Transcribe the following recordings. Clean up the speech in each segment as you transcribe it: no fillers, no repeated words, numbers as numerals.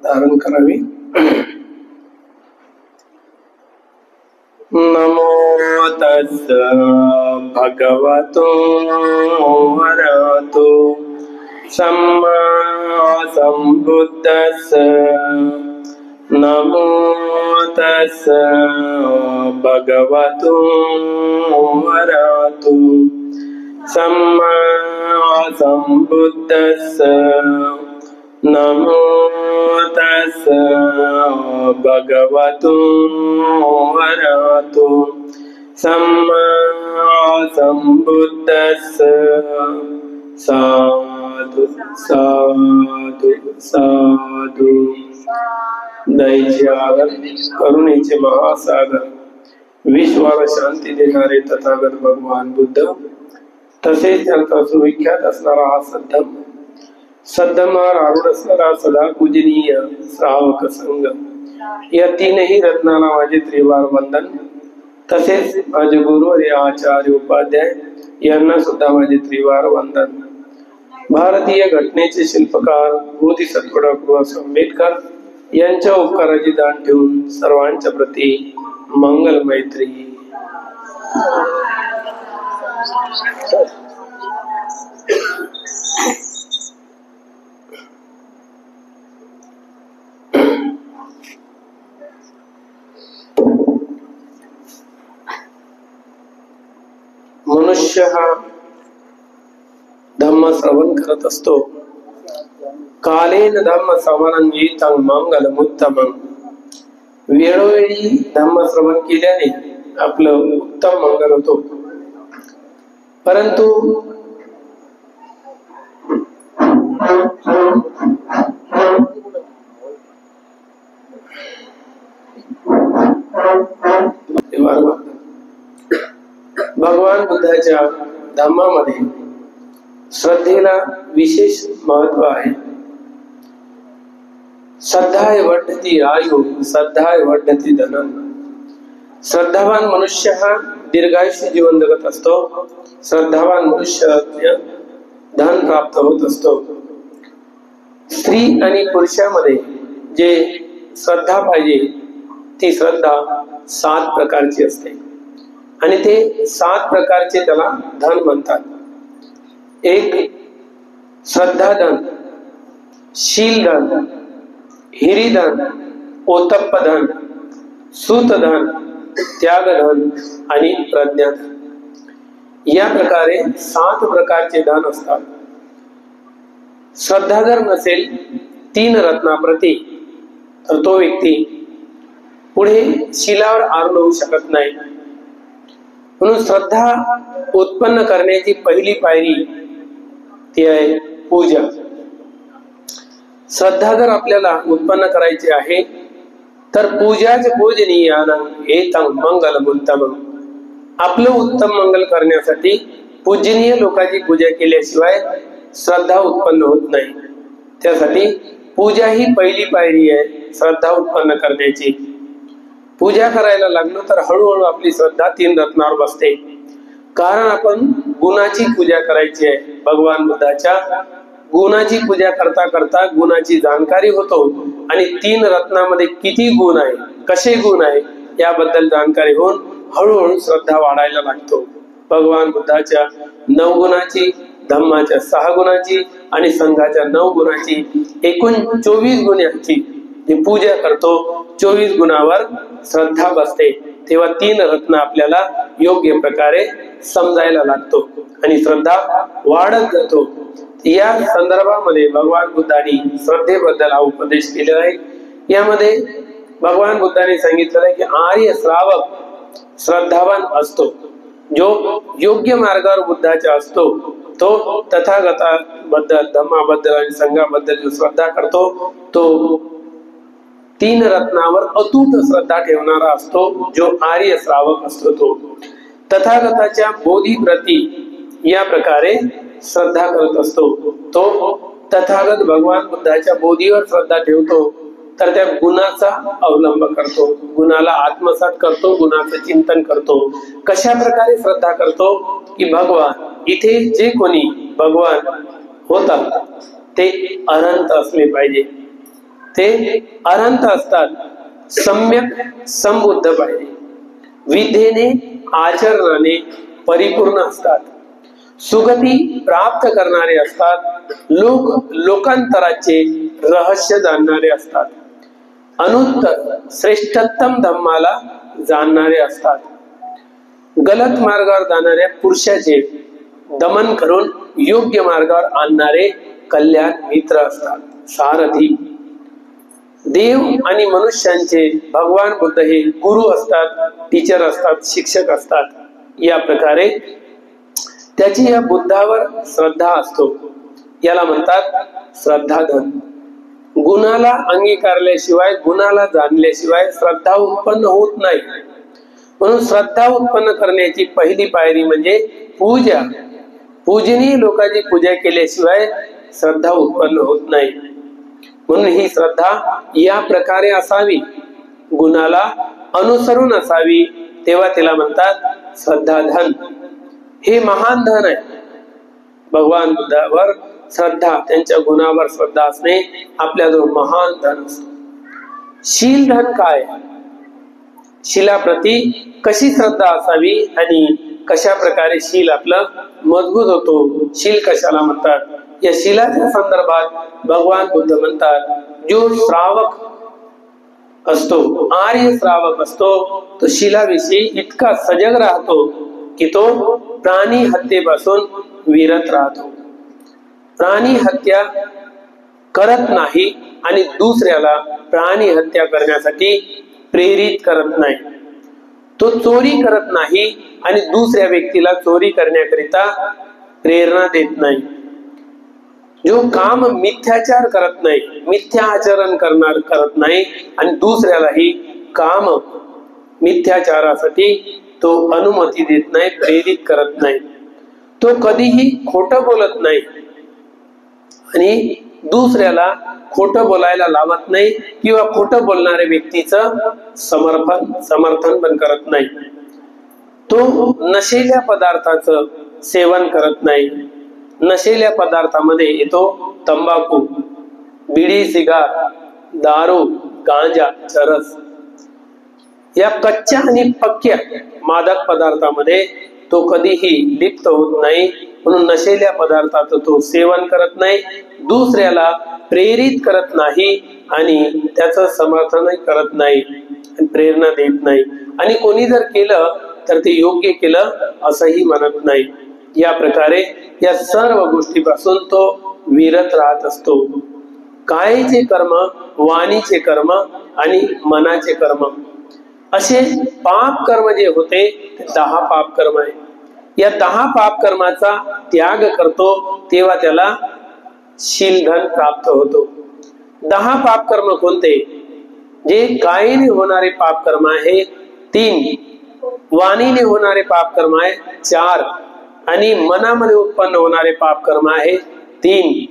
धारण करावी। नमो तस्स भगवतो अरहतो सम्मा संबुद्दस्स। नमो तस्स भगवतो अरहतो सम्मा संबुद्दस्स। नमो तस्स भगवतो अरहतो सम्मा संबुद्दस्स। साधु साधु साधु। दयेचे करुणेचे महासागर, विश्वाला शांती देणारे तथागत भगवान बुद्ध, तसेच त्यांचा सुविख्यात असणारा हा सद्धम्मावर आरूढ असणारा सदा पूजनीय श्रावक संघ, या तीनही रत्नाला माझे त्रिवार वंदन। तसेच माझे गुरुवर्य आचार्य उपाध्याय यांना सुद्धा माझे त्रिवार वंदन। भारतीय घटनेचे शिल्पकार बोधिसत्व डॉ. आंबेडकर यांच्या उपकाराची दान ठेवून सर्वांच्या प्रती मंगल मैत्री। मनुष्य हा धम्म श्रवण करत असतो। कालेन धम्म श्रवणं मंगलम उत्तमं। वेळोवेळी धम्म श्रवण केल्याने आपलं उत्तम मंगल होतो। परंतु भगवान बुद्धाच्या धम्मामध्ये श्रद्धेला विशेष महत्व आहे। श्रद्धाय वर्धती आयु, श्रद्धाय वर्धती धनम। श्रद्धावान मनुष्य हा दीर्घायुष्य जीवन जगत असतो। श्रद्धावान मनुष्य धन प्राप्त होत असतो। स्त्री आणि पुरुषामध्ये जे श्रद्धा पाहिजे ती श्रद्धा 7 प्रकारची असते आणि ते 7 प्रकारचे त्याला धन म्हणतात। एक श्रद्धाधन, शीलधन, हिरीधन, ओतप्पधन, सूतधन, त्यागधन आणि प्रज्ञाधन, या प्रकारे 7 प्रकारचे धन असतात। श्रद्धा जर नसेल 3 रत्नाप्रती तर तो व्यक्ती पुढे शीलावर आरूढ होऊ शकत नाही। म्हणून श्रद्धा उत्पन्न करण्याची पहिली पायरी ती आहे पूजा। श्रद्धा जर आपल्याला उत्पन्न करायची आहे तर पूजाच पूजनीयानं एतं मंगलम उत्तमं। आपलं उत्तम मंगल करण्यासाठी पूजनीय लोकांची पूजा केल्याशिवाय श्रद्धा उत्पन्न होत नाही। त्यासाठी पूजा ही पहिली पायरी आहे श्रद्धा उत्पन्न करण्याची। पूजा करायला लागलो तर हळूहळू आपली श्रद्धा 3 रत्नावर बसते। कारण आपण गुणाची पूजा करायची आहे। भगवान बुद्धाच्या गुणाची पूजा करता करता गुणाची जाणकारी होतो आणि 3 रत्नामध्ये किती गुण आहे, कसे गुण आहे याबद्दल जाणकारी होऊन हळूहळू श्रद्धा वाढायला लागतो। भगवान बुद्धाच्या 9 गुणाची, धम्माच्या 6 गुणाची आणि संघाच्या 9 गुणाची एकूण 24 गुणांची जी पूजा करतो 24 गुणावर श्रद्धा बसते। तेव्हा 3 रत्न आपल्याला योग्य प्रकारे समजायला लागतो आणि श्रद्धा वाढत जातो। या संदर्भामध्ये भगवान बुद्धांनी श्रद्धेबद्दल हा उपदेश केलेला आहे। यामध्ये भगवान बुद्धांनी सांगितलेलं आहे की आर्य श्रावक श्रद्धावान असतो। जो योग्य मार्गावर बुद्धाचा असतो तो तथागताबद्दल, धम्माबद्दल आणि संघाबद्दल जो श्रद्धा करतो तो 3 रत्नावर अतूट श्रद्धा ठेवणारा असतो। जो आर्य श्रावक असतो तो तथागताच्या बोधीप्रती या प्रकारे श्रद्धा करत असतो। तो तथागत भगवान बुद्धाच्या बोधीवर श्रद्धा ठेवतो तर त्या गुणाचा अवलंब करतो, गुणाला आत्मसात करतो, गुणाचं चिंतन करतो। कशा प्रकारे श्रद्धा करतो की भगवान इथे जे कोणी भगवान होतात ते अनंत असले पाहिजे। ते अनंत असतात. सम्यक संबुद्ध पाहिजे, विद्येने आचरणाने परिपूर्ण असतात, सुगती प्राप्त करणारे असतात, लोकांतराचे रहस्य जाणणारे असतात, अनुत्तर श्रेष्ठतम धम्माला जाणणारे असतात, गलत मार्गावर जाणाऱ्या पुरुषाचे दमन करून योग्य मार्गावर आणणारे कल्याण मित्र असतात, सारथी. देव आणि मनुष्यांचे भगवान बुद्ध हे गुरु असतात, टीचर असतात, शिक्षक असतात. या प्रकारे त्याची या बुद्धावर श्रद्धा असतो, याला म्हणतात श्रद्धाधन. गुणाला अंगीकारल्याशिवाय, गुणाला जाणल्याशिवाय श्रद्धा उत्पन्न होत नाही. म्हणून श्रद्धा उत्पन्न करण्याची पहिली पायरी म्हणजे पूजा. पूजनीय लोकांची पूजा केल्याशिवाय श्रद्धा उत्पन्न होत नाही. म्हणून ही श्रद्धा या प्रकारे असावी, गुणाला अनुसरून असावी, तेव्हा तिला म्हणतात श्रद्धाधन. हे महान धन आहे. भगवान बुद्धावर श्रद्धा, त्यांच्या गुणावर श्रद्धा असणे आपल्याजवळ महान धन असतो. शील धन काय? शीलाप्रती कशी श्रद्धा असावी आणि कशा प्रकारे शील आपलं मजबूत होतो, शील कशाला म्हणतात, या शीलाच्या संदर्भात भगवान बुद्ध म्हणतात, जो श्रावक असतो, आर्य श्रावक असतो, तो शीलाविषयी इतका सजग राहतो की तो प्राणी हत्येपासून विरत राहतो. प्राणी हत्या करत नाही आणि दुसऱ्याला प्राणी हत्या करण्यासाठी प्रेरित करत नाही. तो चोरी करत नाही आणि दुसऱ्या व्यक्तीला चोरी करण्याकरिता प्रेरणा देत नाही. जो काम मिथ्याचार करत नाही, मिथ्या आचरण करत नाही आणि दुसऱ्यालाही काम मिथ्याचारासाठी तो अनुमती देत नाही, प्रेरित करत नाही. तो कधीही खोटं बोलत नाही आणि दुसऱ्याला खोटं बोलायला लावत नाही किंवा खोटं बोलणाऱ्या व्यक्तीचं समर्थन पण करत नाही. तो नशेल्या पदार्थाचं सेवन करत नाही. नशेल्या पदार्थामध्ये येतो तंबाखू, बिडी, सिगार, दारू, गांजा, चरस. या कच्च्या आणि पक्क्या मादक पदार्थामध्ये तो कधीही लिप्त होत नाही. म्हणून नशेल्या पदार्थाचं तो सेवन करत नाही, दुसऱ्याला प्रेरित करत नाही आणि त्याचं समर्थन करत नाही, प्रेरणा देत नाही. आणि कोणी जर केलं तर ते योग्य केलं असंही म्हणत नाही. या प्रकारे या सर्व गोष्टीपासून तो विरत राहत असतो. कायेचे कर्म, वाणीचे कर्म आणि मनाचे कर्म, असे पाप कर्म जे होते ते 10 पाप कर्म आहे. या 10 पाप कर्माचा त्याग करतो तेव्हा त्याला शीलधन प्राप्त होतो. 10 पाप कर्म कोणते? जे कायेने होणारे पाप कर्म आहे 3, वाणीने होणारे पाप कर्म आहे 4 आणि मनामध्ये उत्पन्न होणारे पाप कर्म आहे 3.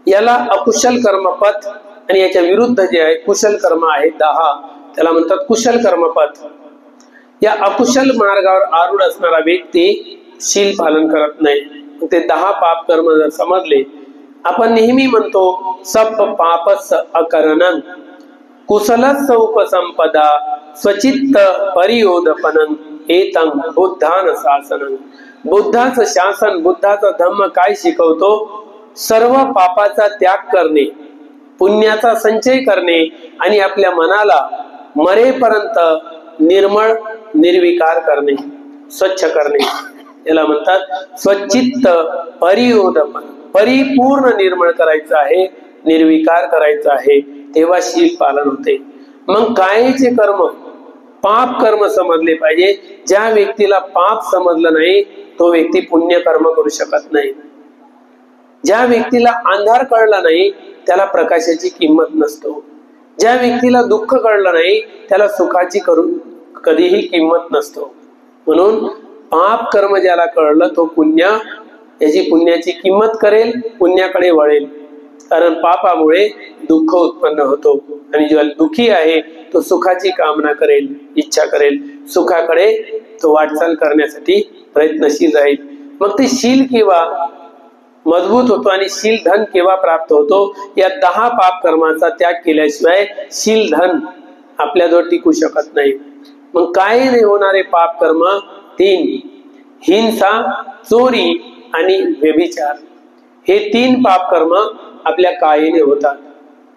याला अकुशल कर्मपथ आणि याच्या विरुद्ध जे आहे कुशल कर्म आहे 10, त्याला म्हणतात कुशल कर्मपथ. या अकुशल मार्गावर आरूढ असणारा व्यक्ती शील पालन करत नाही. ते 10 पाप कर्म जर समजले, आपण नेहमी म्हणतो सब पापस अकरणं कुशलस्य उपसंपदा स्वचित्त परियोदपनं एतं बुद्धान शासनं. बुद्धाचं शासन, बुद्धाचा धम्म काय शिकवतो? सर्व पापाचा त्याग करणे, पुण्याचा संचय करणे आणि आपल्या मनाला मरेपर्यंत निर्मळ निर्विकार करणे, स्वच्छ करणे. याला म्हणतात स्वचित्त परियोदपन. परिपूर्ण निर्मळ करायचं आहे, निर्विकार करायचं आहे, तेव्हा शील पालन होते. मग कायेचे कर्म, पाप कर्म समजले पाहिजे. ज्या व्यक्तीला पाप समजलं नाही तो व्यक्ती पुण्य कर्म करू शकत नाही. ज्या व्यक्तीला अंधार कळला नाही त्याला प्रकाशाची किंमत नसतो. ज्या व्यक्तीला दुःख कळलं नाही त्याला सुखाची कधीही किंमत नसतो. म्हणून पाप कर्म ज्याला कळलं तो याची पुण्याची किंमत करेल, पुण्याकडे वळेल. कारण पापामुळे दुःख उत्पन्न होतो आणि जो दुःखी आहे तो सुखाची कामना करेल, इच्छा करेल, सुखाकडे तो वाटचाल करण्यासाठी प्रयत्नशील राहील. मग ते शील किंवा मजबूत होतो आणि शील धन केव्हा प्राप्त होतो, या 10 पाप कर्माचा त्याग केल्याशिवाय शील धन आपल्याजवळ टिकू शकत नाही. मग काय नाही होणारे पाप कर्म 3: हिंसा, चोरी आणि व्यभिचार. हे 3 पाप कर्म आपल्या कायेने होतात.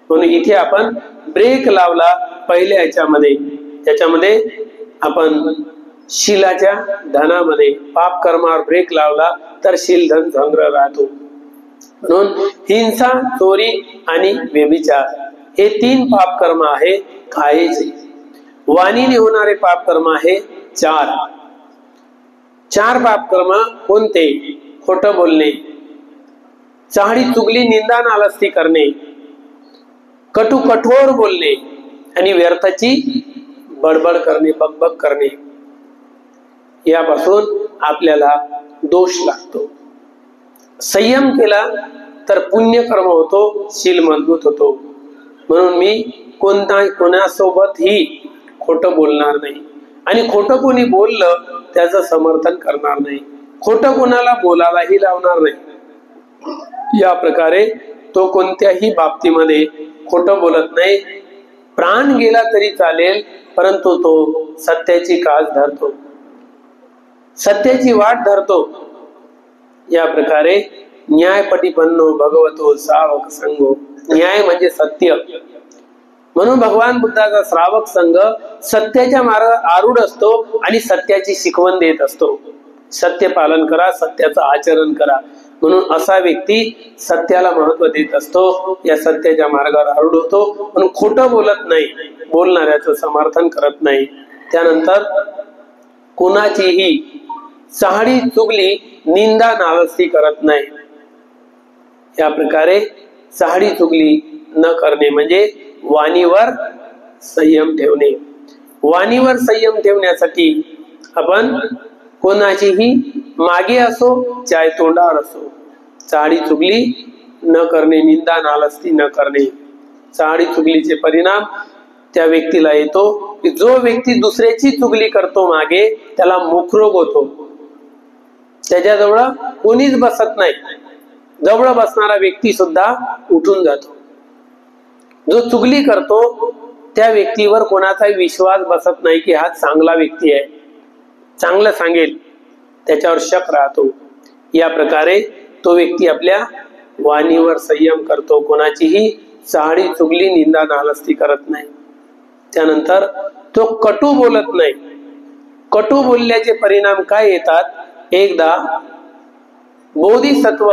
म्हणून इथे आपण ब्रेक लावला पहिल्या याच्यामध्ये आपण शीलाच्या धनामध्ये पाप कर्मावर ब्रेक लावला तर शील धन संग्रह राहतो. म्हणून हिंसा, चोरी आणि व्यभिचार हे 3 पाप कर्म आहे कायेचे. वाणीने होणारे पाप कर्म आहे 4. 4 पाप कर्म कोणते? खोटं बोलणे, चाहडी चुगली, निंदा नालस्ती करणे, कठोर बोलणे आणि व्यर्थाची बडबड करणे, बकबक करणे. यापासून आपल्याला दोष लागतो. संयम केला तर पुण्यकर्म होतो, शील मजबूत होतो. म्हणून मी कोणासोबतही खोटं बोलणार नाही आणि खोटं कोणी बोललं त्याचं समर्थन करणार नाही, खोटं कोणाला बोलायलाही लावणार नाही. या प्रकारे तो कोणत्याही बाबतीमध्ये खोटं बोलत नाही. प्राण गेला तरी चालेल, परंतु तो सत्याची कास धरतो, सत्याची वाट धरतो. या प्रकारे न्यायपटिपन्नो भगवतो श्रावक संघो. न्याय म्हणजे सत्य. म्हणून भगवान बुद्धाचा श्रावक संघ सत्याच्या मार्गावर आरूढ असतो आणि सत्याची शिकवण देत असतो. सत्य पालन करा, सत्याचं आचरण करा. म्हणून असा व्यक्ती सत्याला महत्व देत असतो, या सत्याच्या मार्गावर आरूढ होतो. म्हणून खोटं बोलत नाही, बोलणाऱ्याचं समर्थन करत नाही. त्यानंतर कोणाचीही चाहडी चुगली, निंदा नालस्ती करत नाही. या प्रकारे चाहडी चुगली न करणे म्हणजे वाणीवर संयम ठेवणे. वाणीवर संयम ठेवण्यासाठी आपण कोणाचीही मागे असो चाहे तोंडावर असो चाहडी चुगली न करणे, निंदा नालस्ती न करणे. चाहडी चुगलीचे परिणाम त्या व्यक्तीला येतो की जो व्यक्ती दुसऱ्याची चुगली करतो मागे त्याला मुखरोग होतो. त्याच्याजवळ कोणीच बसत नाही, जवळ बसणारा व्यक्ती सुद्धा उठून जातो. जो चुगली करतो त्या व्यक्तीवर कोणाचाही विश्वास बसत नाही की हा चांगला व्यक्ती आहे, चांगलं सांगेल, त्याच्यावर शक राहतो. या प्रकारे तो व्यक्ती आपल्या वाणीवर संयम करतो, कोणाचीही चाहडी चुगली, निंदा नालस्ती करत नाही. त्यानंतर तो कटू बोलत नाही. कटू बोलल्याचे परिणाम काय येतात? एकदा बोधिसत्व,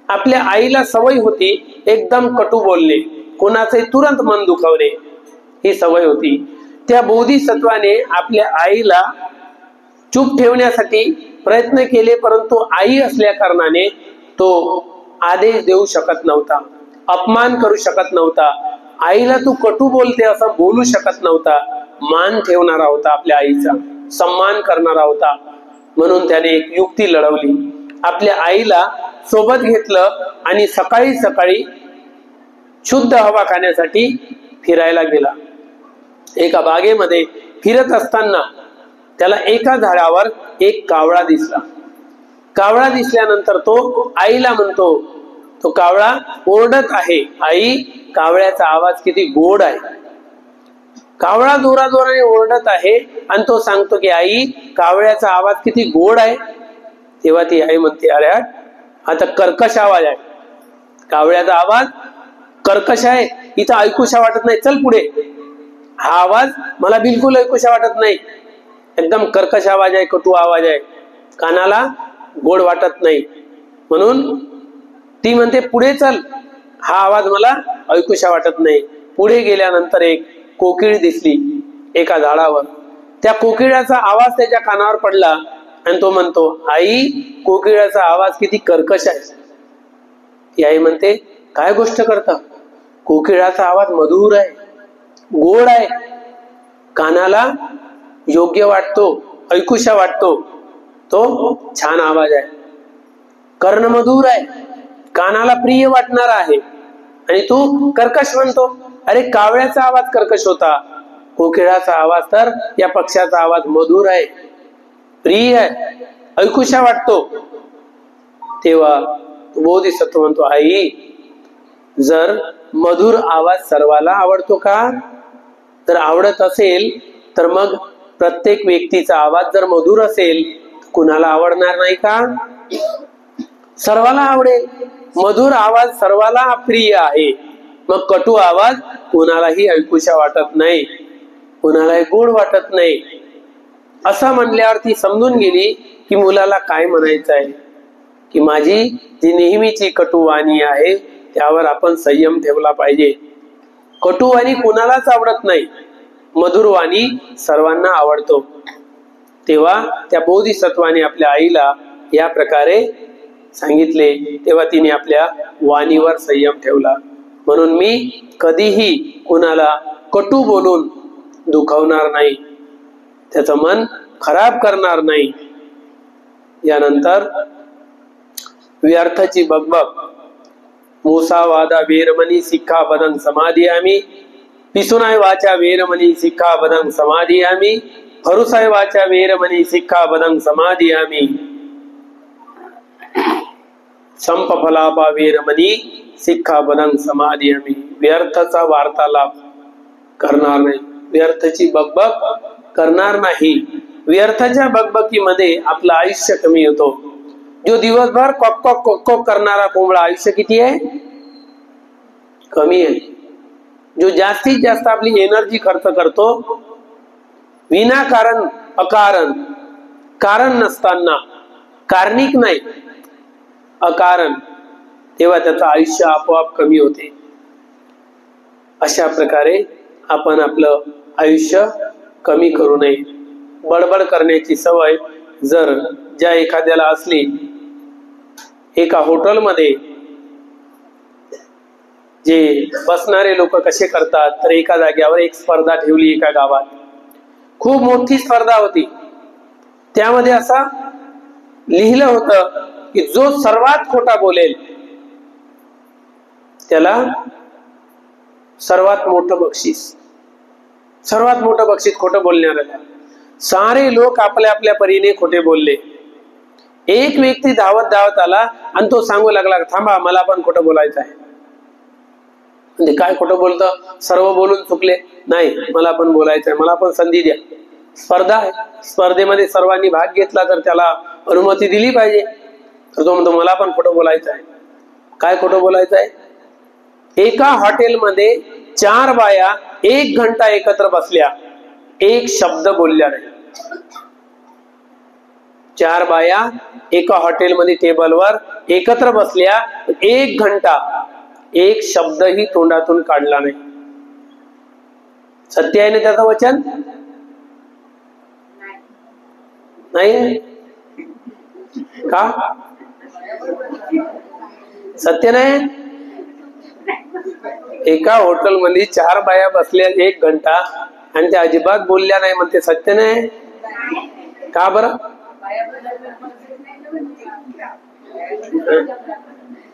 आपल्या आईला सवय होती एकदम कटू बोलणे, कोणाचे तुरंत मन दुखावणे, ही सवय होती. त्या बोधिसत्वाने आपल्या आईला चूप ठेवण्यासाठी प्रयत्न केले, परंतु आई असल्या कारणाने तो आदेश देऊ शकत नव्हता, अपमान करू शकत नव्हता. आईला तू कटू बोलते असं बोलू शकत नव्हता. मान ठेवणारा होता, आपल्या आईचा सन्मान करणारा होता. म्हणून त्याने एक युक्ती लढवली. आपल्या आईला सोबत घेतलं आणि सकाळी सकाळी शुद्ध हवा खाण्यासाठी फिरायला गेला. एका बागेमध्ये फिरत असताना त्याला एका झाडावर एक कावळा दिसला. कावळा दिसल्यानंतर तो आईला म्हणतो, तो कावळा ओरडत आहे, आई कावळ्याचा आवाज किती गोड आहे. कावळा जोराजोराने ओरडत आहे आणि तो सांगतो की आई कावळ्याचा आवाज किती गोड आहे. तेव्हा ती आई म्हणते, अरे आता कर्कश आवाज आहे, कावळ्याचा आवाज कर्कश आहे, इथं ऐकूशा वाटत नाही, चल पुढे. हा आवाज मला बिलकुल ऐकूशा वाटत नाही, एकदम कर्कश आवाज आहे, कटू आवाज आहे, कानाला गोड वाटत नाही. म्हणून ती म्हणते पुढे चल, हा आवाज मला ऐकूशा वाटत नाही. पुढे गेल्यानंतर एक कोकिळ दिसली एका झाडावर. त्या कोकिळाचा आवाज त्याच्या कानावर पडला आणि तो म्हणतो, आई कोकिळाचा आवाज किती कर्कश आहे. ती आई म्हणते, काय गोष्ट करता, कोकिळाचा आवाज मधुर आहे, गोड आहे, कानाला योग्य वाटतो, ऐकूशा वाटतो, तो छान आवाज आहे, कर्णमधुर आहे, कानाला प्रिय वाटणारा आहे, आणि तू कर्कश म्हणतो. अरे कावळ्याचा आवाज कर्कश होता, कोकिळाचा आवाज तर या पक्ष्याचा आवाज मधुर आहे, प्रिय आहे, ऐकूशा वाटतो. तेव्हा बोधिसत्व म्हणतो, आई जर मधुर आवाज सर्वाला आवडतो का? जर आवडत असेल तर मग प्रत्येक व्यक्तीचा आवाज जर मधुर असेल कुणाला आवडणार नाही का? सर्वाला आवडेल. मधुर आवाज सर्वाला प्रिय आहे. मग कटू आवाज कुणालाही ऐकूशा वाटत नाही, कुणालाही गोड वाटत नाही. असं म्हणल्यावर ती समजून गेली की मुलाला काय म्हणायचं आहे, की माझी जी नेहमीची कटुवाणी आहे त्यावर आपण संयम ठेवला पाहिजे. कटुवाणी कुणालाच आवडत नाही, मधुरवाणी सर्वांना आवडतो. तेव्हा त्या बोधिसत्वाने आपल्या आईला या प्रकारे सांगितले, तेव्हा तिने आपल्या वाणीवर संयम ठेवला. म्हणून मी कधीही कुणाला कटू बोलून दुखवणार नाही, त्याचं मन खराब करणार नाही. यानंतर व्यर्थाची बकबक. मूसावादा वेरमणी सिक्खापदं समादियामि, पिसुनाय वाचा वेरमणी सिक्खापदं समादियामि, फरुसाय वाचा वेरमणी सिक्खापदं समादियामि, संपफलापा वेरमणी सिक्खापदं समादियामि. व्यर्थाचा वार्तालाप करणार नाही, व्यर्थाची बकबक करणार नाही. व्यर्थाच्या बकबकीमध्ये आपलं आयुष्य कमी होतो. जो दिवसभर कॉक कॉक कॉक कॉक करणारा कोंबडा आयुष्य किती आहे? कमी आहे. जो जास्तीत जास्त आपली एनर्जी खर्च करतो विनाकारण, अकारण, कारण नसताना, कारणिक नाही अकारण, तेव्हा त्याचं आयुष्य आपोआप कमी होते. अशा प्रकारे आपण आपलं आयुष्य कमी करू नये. बडबड करण्याची सवय जर ज्या एखाद्याला असली, एका हॉटेलमध्ये जे बसणारे लोक कसे करतात, तर एका जाग्यावर एक स्पर्धा ठेवली. एका गावात खूप मोठी स्पर्धा होती. त्यामध्ये असं लिहिलं होतं की जो सर्वात खोटा बोलेल त्याला सर्वात मोठं बक्षीस, सर्वात मोठं बक्षीस खोटं बोलणाऱ्याला. सारे लोक आपल्या आपल्या परीने खोटे बोलले. एक व्यक्ती धावत धावत आला आणि तो सांगू लागला, थांबा मला पण खोटं बोलायचं आहे. म्हणजे काय खोटं बोलतं? सर्व बोलून चुकले, नाही मला पण बोलायचं आहे, मला पण संधी द्या. स्पर्धा आहे, स्पर्धेमध्ये सर्वांनी भाग घेतला तर त्याला अनुमती दिली पाहिजे. तर तो म्हणतो मला पण खोटं बोलायचं आहे. काय खोटं बोलायचं आहे? एका हॉटेलमध्ये 4 बाया 1 घंटा एकत्र बसल्या, एक शब्द बोलल्या नाही. 4 बाया एका हॉटेलमध्ये टेबलवर एकत्र बसल्या, 1 घंटा एक शब्दही तोंडातून काढला नाही. सत्य आहे ना त्याचं वचन? नाही का? सत्य नाही? एका हॉटेलमध्ये 4 बाया बसल्या 1 घंटा आणि त्या अजिबात बोलल्या नाही, म्हणते सत्य नाही का? बरं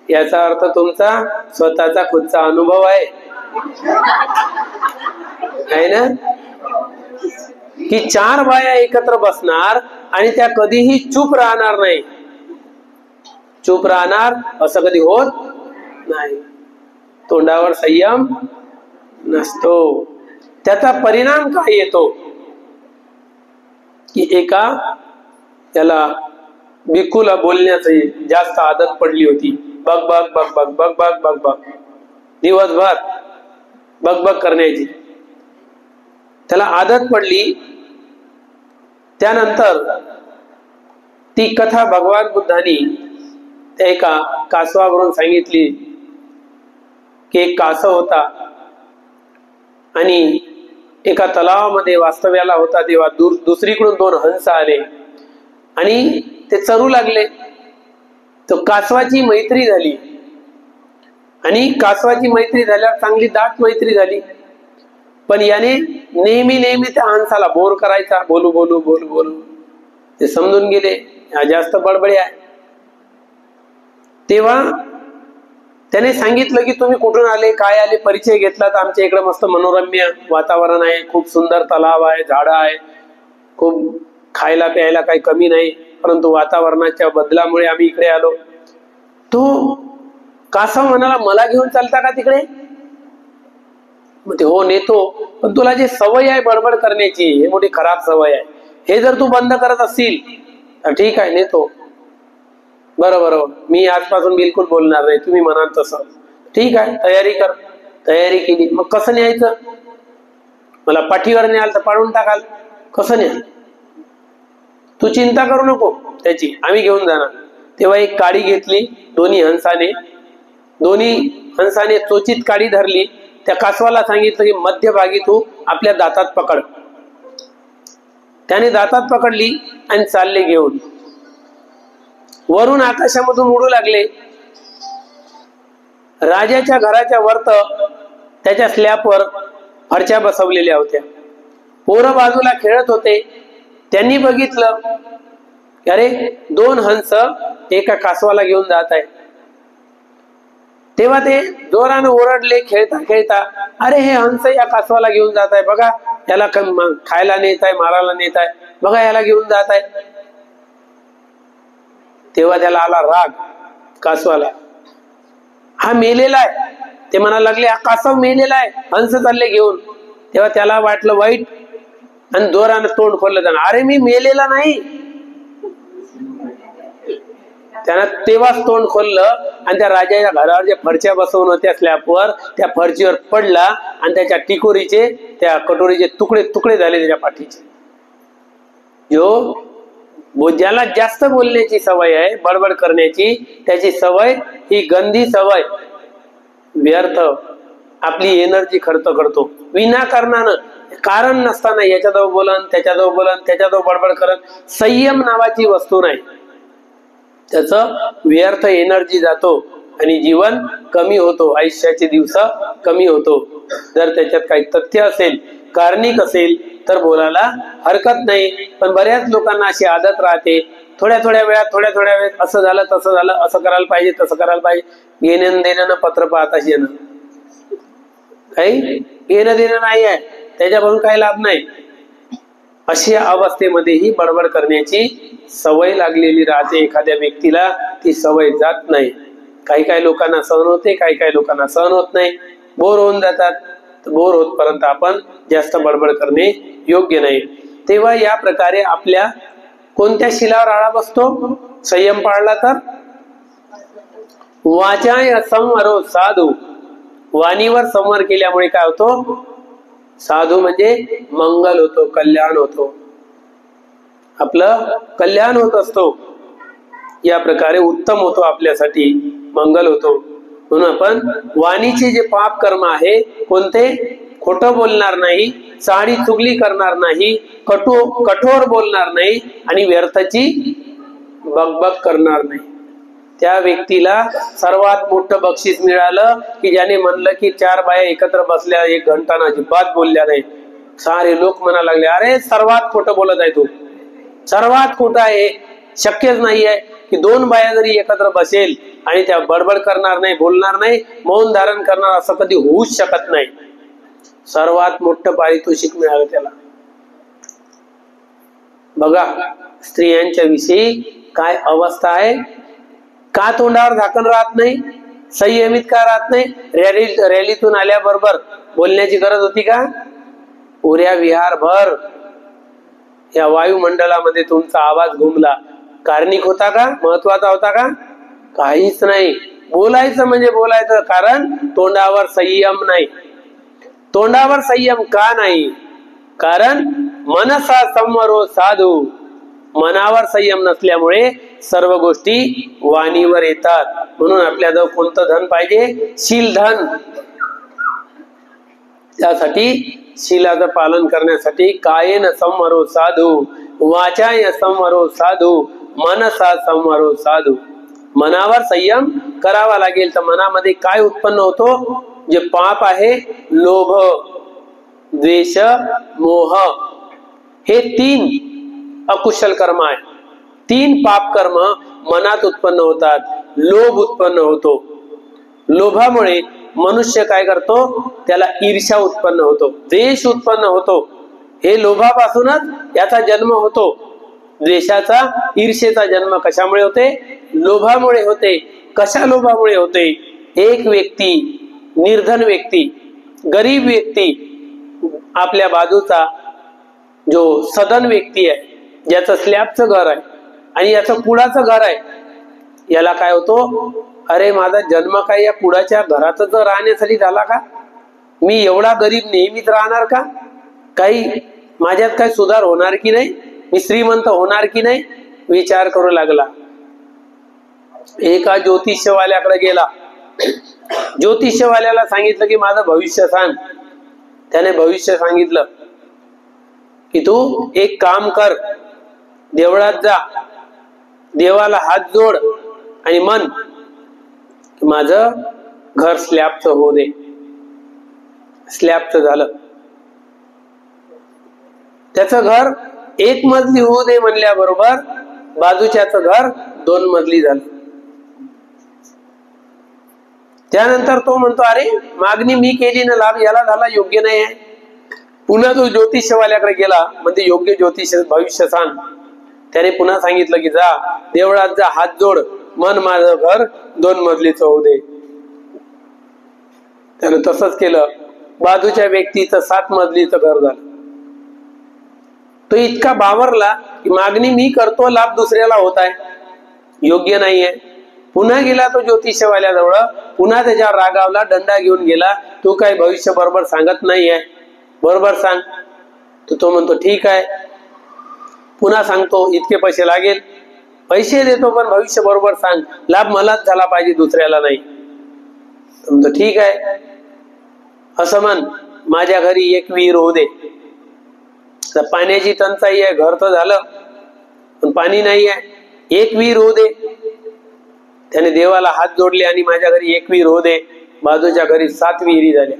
याचा अर्थ तुमचा स्वतःचा खुदचा अनुभव आहे ना, की 4 बाया एकत्र बसणार आणि त्या कधीही चूप राहणार नाही. चूप राहणार असं कधी होत नाही. तोंडावर संयम नसतो. त्याचा परिणाम काय येतो, की एका त्याला भिक्खूला बोलण्याची जास्त आदत पडली होती. बग बग बग बग बग बग बग बग दिवसभर बग बग करण्याची त्याला आदत पडली. त्यानंतर ती कथा भगवान बुद्धांनी त्या एका कासवावरून सांगितली की एक कासव होता आणि एका तलावामध्ये वास्तव्याला होता. तेव्हा दुसरीकडून 2 हंस आले आणि ते चरू लागले. तो कासवाची मैत्री झाली आणि कासवाची मैत्री झाल्यावर चांगली दाट मैत्री झाली. पण याने नेहमी नेहमी त्या हंसाला बोर करायचा, बोलू बोलू बोलू बोलू. ते समजून गेले हा जास्त बडबडी आहे. तेव्हा त्याने सांगितलं की तुम्ही कुठून आले, काय आले, परिचय घेतला. तर आमच्या इकडे मस्त मनोरम्य वातावरण आहे, खूप सुंदर तलाव आहे, झाडं आहे, खूप खायला प्यायला काही कमी नाही, परंतु वातावरणाच्या बदलामुळे आम्ही इकडे आलो. तो कासव म्हणाला, मला घेऊन चालता का तिकडे? मग ते हो नेतो, पण तुला जे सवय आहे बडबड करण्याची, हे मोठी खराब सवय आहे, हे जर तू बंद करत असशील तर ठीक आहे, नेतो. बरोबर, मी आजपासून बिलकुल बोलणार नाही, तुम्ही म्हणाल तसं. ठीक आहे, तयारी कर. तयारी केली. मग कसं न्यायचं? मला पाठीवर न्याल तर पाडून टाकाल, कसं न्याल? तू चिंता करू नको त्याची, आम्ही घेऊन जाणार. तेव्हा एक काडी घेतली, दोन्ही हंसाने चोचीत काडी धरली. त्या कासवाला सांगितलं की मध्यभागी तू आपल्या दातात पकड. त्याने दातात पकडली आणि चालले घेऊन. वरून आकाशामधून उडू लागले. राजाच्या घराच्या वरत त्याच्या स्लॅबवर फरच्या बसवलेल्या होत्या. पोरं बाजूला खेळत होते. त्यांनी बघितलं, अरे 2 हंस एका कासवाला घेऊन जात आहे. तेव्हा ते जोरानं ओरडले, खेळता खेळता, अरे हे हंस या कासवाला घेऊन जात आहे, बघा याला खायला नेत आहे, मारायला नेत आहे, बघा याला घेऊन जात आहे. तेव्हा त्याला आला राग कासवाला, हा मेलेला आहे. ते म्हणायला लागले, हा कासव मेलेला आहे, हंस चालले घेऊन. तेव्हा त्याला वाटलं वाईट आणि जोरानं तोंड खोललं त्यानं, अरे मी मेलेला नाही. त्यानं तेव्हाच तोंड खोललं आणि त्या राजाच्या घरावर जे फरच्या बसवून होत्या स्लॅबवर, त्या फरचीवर पडला आणि त्याच्या टिकोरीचे, त्या कटोरीचे तुकडे तुकडे झाले त्याच्या पाठीचे. ज्याला जास्त बोलण्याची सवय आहे, बडबड करण्याची, त्याची सवय ही गंदी सवय, व्यर्थ आपली एनर्जी खर्च करतो विनाकारणानं, कारण नसताना याच्याजवळ बोलन, त्याच्याजवळ बोलन, त्याच्याजवळ बडबड करन. संयम नावाची वस्तू नाही, त्याचं व्यर्थ एनर्जी जातो आणि जीवन कमी होतो, आयुष्याचे दिवस कमी होतो. जर त्याच्यात काही तथ्य असेल, कारणिक असेल तर बोलायला हरकत नाही. पण बऱ्याच लोकांना अशी आदत राहते, थोड्या थोड्या वेळात असं झालं तसं झालं, असं करायला पाहिजे तसं करायला पाहिजे, घेणं देणं पत्र पाहताच येणं, काही घेणं देणं नाही आहे, त्याच्यापासून काही लाभ नाही. अशा अवस्थेमध्येही बडबड करण्याची सवय लागलेली राहते एखाद्या व्यक्तीला, ती सवय जात नाही. काही लोकांना सहन होते, काही लोकांना सहन होत नाही, बोर होऊन जातात. बोर होतपर्यंत आपण जास्त बडबड करणे योग्य नाही. तेव्हा या प्रकारे आपल्या कोणत्या शिलावर आळा बसतो संयम पाळला तर? वाचाय संवरो साधू, वाणीवर संवर केल्यामुळे काय होतो? साधू म्हणजे मंगल होतो, कल्याण होतो, आपलं कल्याण होत असतो. या प्रकारे उत्तम होतो, आपल्यासाठी मंगल होतो. म्हणून आपण वाणीचे जे पाप कर्म आहे कोणते? खोटं बोलणार नाही, चाडी चुगली करणार नाही, कठोर बोलणार नाही आणि व्यर्थाची बकबक करणार नाही. त्या व्यक्तीला सर्वात मोठं बक्षीस मिळालं की ज्याने म्हणलं की 4 बाया एकत्र बसल्या 1 घंटा अजिबात बोलल्या नाही. सारे लोक म्हणा लागले, अरे सर्वात खोटं बोलत आहे तू, सर्वात खोटं आहे, शक्यच नाही आहे की 2 बाया जरी एकत्र बसेल आणि त्या बडबड करणार नाही, बोलणार नाही, मौन धारण करणार, असं कधी होऊच शकत नाही. सर्वात मोठं पारितोषिक मिळालं त्याला. बघा स्त्रियांच्या विषयी काय अवस्था आहे. का तोंडावर झाकण राहत नाही, संयमित का राहत नाही? रॅलीतून आल्याबरोबर बोलण्याची गरज होती का? पुऱ्या विहारभर या वायुमंडळामध्ये तुमचा आवाज घुमला, कारणिक होता का? महत्वाचा होता का? काहीच नाही. बोलायचं म्हणजे बोलायचं, कारण तोंडावर संयम नाही. तोंडावर संयम का नाही? कारण मनसा संवरो साधू, मनावर संयम नसल्यामुळे सर्व गोष्टी वाणीवर येतात. म्हणून आपल्याजवळ कोणतं धन पाहिजे? शील धन. त्यासाठी शीलाचं पालन करण्यासाठी कायेन संवरो साधू, वाचाय संवरो साधू, मनसा संवरो साधू. मनावर संयम करावा लागेल. तर मनामध्ये काय उत्पन्न होतो? जे पाप आहे, लोभ, द्वेष, मोह, हे 3 अकुशल कर्म आहे. 3 पाप कर्म मनात उत्पन्न होतात. लोभ उत्पन्न होतो, लोभामुळे मनुष्य काय करतो? त्याला ईर्ष्या उत्पन्न होतो, द्वेष उत्पन्न होतो. हे लोभापासूनच याचा जन्म होतो. द्वेषाचा, ईर्षेचा जन्म कशामुळे होते? लोभामुळे होते. कशा लोभामुळे होते? एक व्यक्ती, निर्धन व्यक्ती, गरीब व्यक्ती, आपल्या बाजूचा जो सदन व्यक्ती आहे, ज्याचं स्लॅबचं घर आहे आणि याचं कुडाचं घर आहे, याला काय होतो? अरे माझा जन्म काय या कुडाच्या घरातच राहण्यासाठी झाला का? मी एवढा गरीब नेहमीच राहणार का? काही माझ्यात काही सुधार होणार की नाही? मी श्रीमंत होणार की नाही? विचार करू लागला. एका ज्योतिषवाल्याकडे गेला. ज्योतिषवाल्याला सांगितलं की माझं भविष्य सांग. त्याने भविष्य सांगितलं की तू एक काम कर, देवळात जा, देवाला हात जोड आणि म्हण माझं घर स्लॅबचं होऊ दे. स्लॅबचं झालं. त्याचं घर 1 मजली होऊ दे म्हणल्याबरोबर बाजूच्याचं घर 2 मजली झालं. त्यानंतर तो म्हणतो अरे मागणी मी केली ना, लाभ याला झाला, योग्य नाही आहे. पुन्हा तो ज्योतिषवाल्याकडे गेला, म्हणजे योग्य ज्योतिष भविष्य सांग. त्याने पुन्हा सांगितलं की जा, देवळात जा, हात जोड, मन माझं घर 2 मजलीचं होऊ दे. त्याने तसंच केलं. बाजूच्या व्यक्तीचं 7 मजलीचं घर झालं. तो इतका बावरला की मागणी मी करतो, लाभ दुसऱ्याला होत आहे, योग्य नाहीये. पुन्हा गेला तो ज्योतिषवाल्याजवळ, पुन्हा त्याच्यावर रागावला, दंडा घेऊन गेला. तू काय भविष्य बरोबर सांगत नाहीये, बरोबर सांग. तो म्हणतो ठीक आहे, पुन्हा सांगतो, इतके पैसे लागेल, पैसे देतो पण भविष्य बरोबर सांग, लाभ मलाच झाला पाहिजे, दुसऱ्याला नाही. म्हणतो ठीक आहे, असं म्हण माझ्या घरी 1 विहीर होऊ दे. पाण्याची टंचाई आहे, घर तर झालं पण पाणी नाही आहे, 1 विहीर होऊ दे. त्याने देवाला हात जोडले आणि माझ्या घरी 1 विहीर होऊ दे. बाजूच्या घरी 7 विहिरी झाल्या.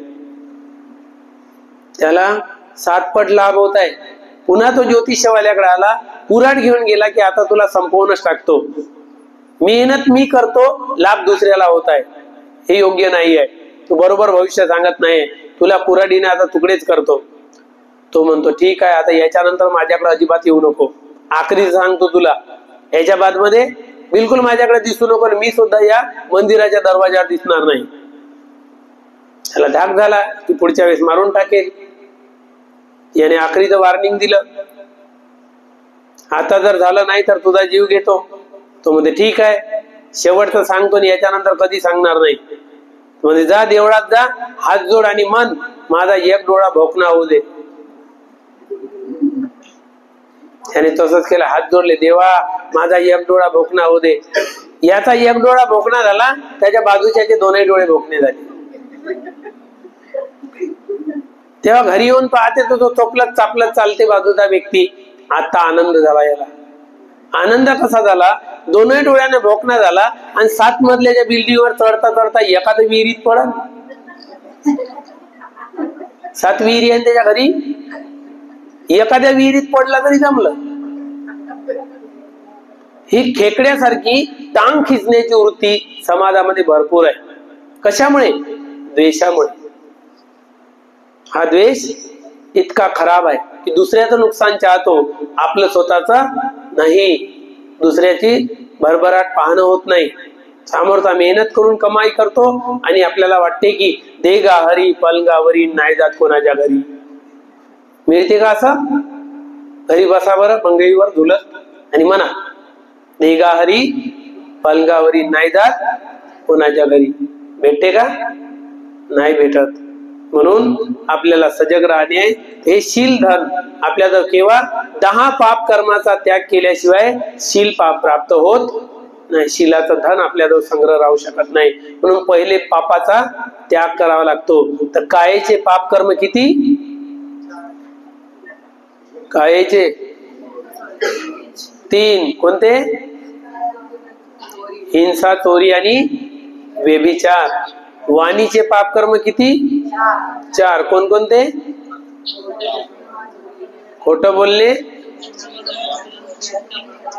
त्याला 7 पट लाभ होत आहे. पुन्हा तो ज्योतिषवाल्याकडे आला, कुऱ्हाड घेऊन गेला की आता तुला संपवूनच टाकतो, मेहनत मी करतो, लाभ दुसऱ्याला होत आहे, हे योग्य नाही आहे, तू बरोबर भविष्य सांगत नाही, तुला कुऱ्हाडीने आता तुकडेच करतो. तो म्हणतो ठीक आहे, आता याच्यानंतर माझ्याकडे अजिबात येऊ नको, आखरी सांगतो तुला, याच्या बाद मध्ये बिलकुल माझ्याकडे दिसू नको, मी सुद्धा या मंदिराच्या दरवाजावर दिसणार नाही. त्याला धाक झाला की पुढच्या वेळेस मारून टाकेल. याने आखरीचं वॉर्निंग दिलं, आता जर झालं नाही तर तुझा जीव घेतो. तो म्हणते ठीक आहे, शेवटचं सांगतो आणि याच्यानंतर कधी सांगणार नाही. म्हणजे जा, देवळात जा, हात जोड आणि मन माझा 1 डोळा भोकणा होऊ दे. त्याने तसंच केलं, हात जोडले, देवा माझा 1 डोळा भोकणा होऊ दे. याचा 1 डोळा भोकणा झाला, त्याच्या बाजूच्याचे 2 डोळे भोकणे झाले. तेव्हा घरी येऊन पाहते तो चोपलत चापलत चालते बाजूचा व्यक्ती. आता आनंद झाला. याला आनंद कसा झाला? 2 डोळ्याने भोकणा झाला आणि 7 मजल्याच्या बिल्डिंगवर चढता चढता एखाद्या विहिरीत पडल. 7 विहिरी आहे त्याच्या घरी, एखाद्या विहिरीत पडला तरी जमलं. ही खेकड्यासारखी टांग खिचण्याची वृत्ती समाजामध्ये भरपूर आहे. कशामुळे? द्वेषामुळे. हा द्वेष इतका खराब आहे की दुसऱ्याचं नुकसान चाहतो, आपलं स्वतःचा नाही. दुसऱ्याची भरभराट पाहणं होत नाही. समोरचा मेहनत करून कमाई करतो आणि आपल्याला वाटते की देगा हरी पलंगावरी नाही जात कोणाच्या घरी. मिळते का असं? घरी बसा बरं मंगईवर झुलत आणि म्हणा देगा हरी पलंगावरी नाही जात कोणाच्या घरी. भेटते का? नाही भेटत. म्हणून आपल्याला सजग राहणे हे शील धन. आपल्याला केव्हा 10 पाप कर्माचा त्याग केल्याशिवाय शील पाप प्राप्त होत नाही. शीलाचं धन आपल्याजवळ संग्रह राहू शकत नाही. म्हणून पहिले पापाचा त्याग करावा लागतो. तर कायेचे पाप कर्म किती? कायेचे 3. कोणते? हिंसा, चोरी आणि व्यभिचार. वाणीचे पाप कर्म किती? 4. कोणकोणते? खोट बोलणे,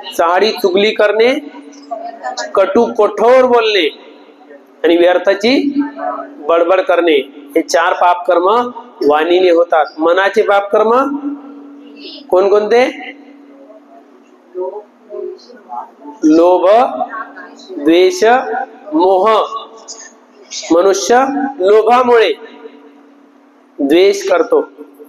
चहाडी चुगली करणे, कटू कठोर बोलणे आणि व्यर्थाची बडबड करणे. हे 4 पाप कर्म वाणीने होतात. मनाचे पाप कर्म कोणकोणते? लोभ, द्वेष, मोह, मनुष्य लोभामुळे द्वेष करतो,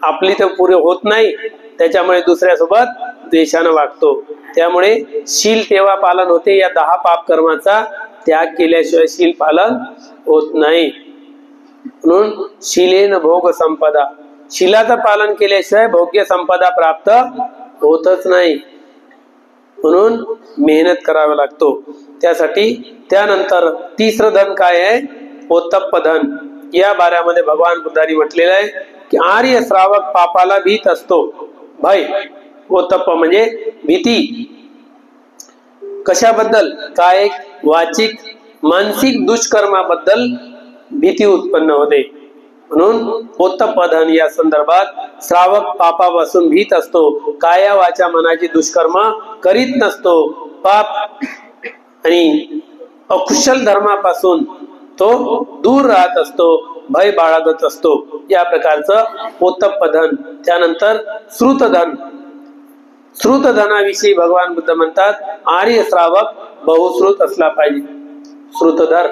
आपली तर पुरे होत नाही त्याच्यामुळे दुसऱ्यासोबत द्वेषानं वागतो. त्यामुळे शील तेव्हा पालन होते, या 10 पाप कर्माचा त्याग केल्याशिवाय शील पालन होत नाही. म्हणून शीलेन भोग संपदा, शीलाचं पालन केल्याशिवाय भोग्य संपदा प्राप्त होतच नाही. म्हणून मेहनत करावा लागतो त्यासाठी. त्यानंतर तिसरं धन काय आहे? ओत्तप्प धन. या बाऱ्यामध्ये भगवान बुद्धांनी म्हटलेलं आहे की आर्य श्रावक पापाला भीत असतो. भय, ओत्तप्प म्हणजे भीती. कशाबद्दल? कायिक, वाचिक, मानसिक दुष्कर्माबद्दल भीती उत्पन्न होते. म्हणून ओत्तप्प धन या संदर्भात श्रावक पापापासून भीत असतो, काया वाचा मनाची दुष्कर्म करीत नसतो, पाप आणि अकुशल धर्मापासून तो दूर राहत असतो, भय बाळगत असतो. या प्रकारचं ओत्तप्प धन. त्यानंतर श्रुतधन. श्रुतधनाविषयी भगवान बुद्ध म्हणतात आर्य श्रावक बहुश्रुत असला पाहिजे. श्रुतधर,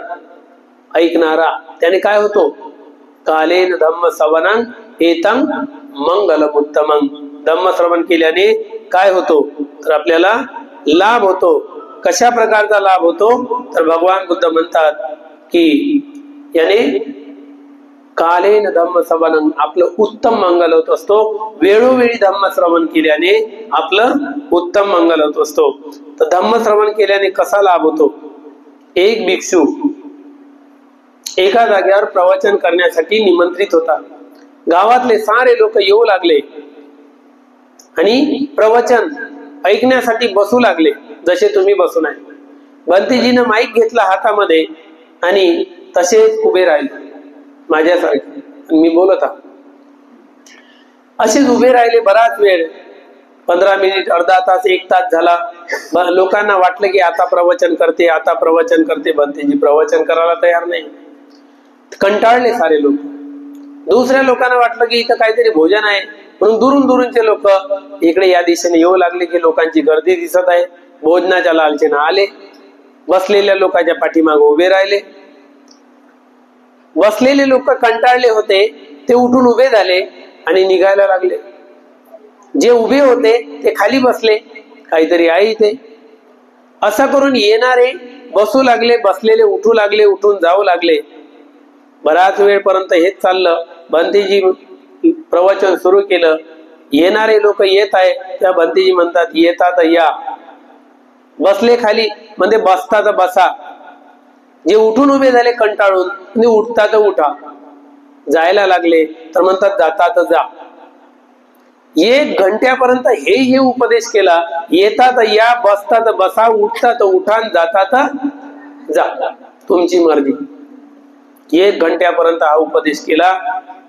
ऐकणारा. त्याने काय होतो? कालेन धम्म श्रवणं एतं मंगलम उत्तमं. धम्म श्रवण केल्याने काय होतो? तर आपल्याला लाभ होतो. कशा प्रकारचा लाभ होतो? तर भगवान बुद्ध म्हणतात की याने कालेन धम्म श्रवणं, आपलं उत्तम मंगल होत असतो. वेळोवेळी धम्म श्रवण केल्याने आपलं उत्तम मंगल होत असतो. तर धम्म श्रवण केल्याने कसा लाभ होतो? एक भिक्षू एका जागेवर प्रवचन करण्यासाठी निमंत्रित होता. गावातले सारे लोक येऊ लागले आणि प्रवचन ऐकण्यासाठी बसू लागले, जसे तुम्ही बसून आहे. बंतीजीनं माईक घेतला हातामध्ये आणि तसेच उभे राहिले माझ्यासारखे. मी बोलत आहे, असेच उभे राहिले बराच वेळ. 15 मिनिट, अर्धा तास, 1 तास झाला. लोकांना वाटलं की आता प्रवचन करते, आता प्रवचन करते. बंतीजी प्रवचन करायला तयार नाही. कंटाळले सारे लोक. दुसऱ्या लोकांना वाटलं की इथं काहीतरी भोजन आहे, म्हणून दुरून दुरूनचे लोक इकडे या दिशेने येऊ लागले की लोकांची गर्दी दिसत आहे. भोजनाच्या लालचेनं आले. बसलेल्या लोकांच्या पाठीमागे उभे राहिले. बसलेले लोक कंटाळले होते, ते उठून उभे झाले आणि निघायला लागले. जे उभे होते ते खाली बसले, काहीतरी आहे इथे. असं करून येणारे बसू लागले, बसलेले उठू लागले, उठून जाऊ लागले. बराच वेळपर्यंत हेच चाललं. बंतीजी प्रवचन सुरू केलं. येणारे लोक येत आहे, त्या बंतीजी म्हणतात येतात या. बसले खाली म्हणजे बसता तर बसा. जे उठून उभे झाले कंटाळून, म्हणजे उठता तर उठा. जायला लागले तर म्हणतात जाता तर जा. 1 घंट्यापर्यंत हे उपदेश केला. येतात या, बसतात बसा, उठतात उठा, जातात जा, तुमची मर्जी. 1 घंट्यापर्यंत हा उपदेश केला.